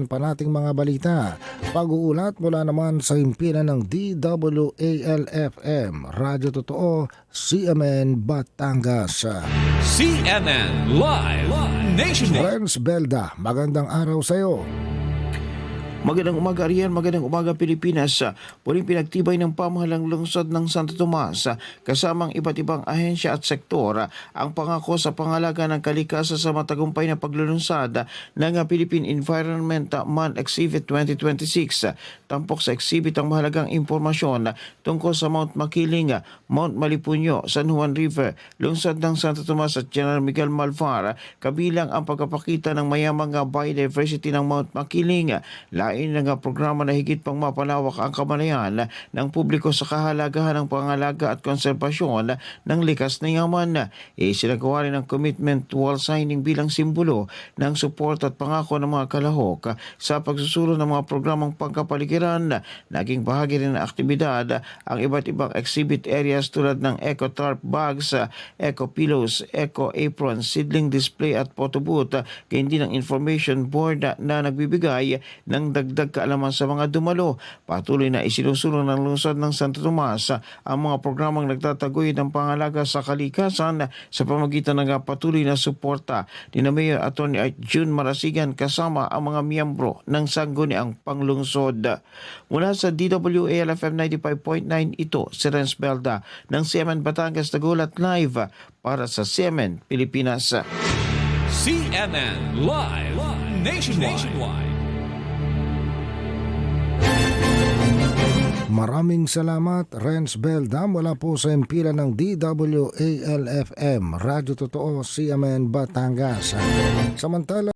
pa nating mga balita. Pag-uulat mula naman sa himpilan ng DWALFM, Radyo Totoo, CMN Batangas. CNN Live Nationwide. Renz Belda, magandang araw sa iyo. Magandang umaga riyan, magandang umaga Pilipinas. Muling pinagtibay ng pamahalang lungsod ng Santo Tomas kasamang iba't ibang ahensya at sektor ang pangako sa pangalaga ng kalikasan sa matagumpay na paglulunsad ng Philippine Environment Month Exhibit 2026. Tampok sa exhibit ang mahalagang impormasyon tungkol sa Mount Makiling, Mount Malipuño, San Juan River, lungsod ng Santo Tomas at General Miguel Malvar, kabilang ang pagpapakita ng mayamang biodiversity ng Mount Makiling. Lain ng programa na higit pang mapalawak ang kamalayan ng publiko sa kahalagahan ng pangalaga at konserbasyon ng likas na yaman. Isinagawa rin ang commitment wall signing bilang simbolo ng support at pangako ng mga kalahok sa pagsusulong ng mga programang pangkapaligiran. Naging bahagi rin ng aktibidad ang iba't ibang exhibit areas tulad ng Eco Tarp Bags, Eco Pillows, Eco Apron, Seedling Display at Photo Booth, gayon din ang information board na nagbibigay ng dagdag kaalaman sa mga dumalo. Patuloy na isinusulong ng lungsod ng Santo Tomas ang mga programang nagtataguyod ng pangalaga sa kalikasan sa pamagitan ng patuloy na suporta ni Mayor Atty. June Marasigan kasama ang mga miyembro ng sangguniang panglungsod. Mula sa DWALFM 95.9, ito si Renz Belda ng CMN Batangas Nagulat Live para sa CMN Pilipinas. CNN Live Nationwide. Maraming salamat, Renz Belda, mula po sa himpilan ng DWALFM, Radyo Totoo, CMN Batangas. Samantala,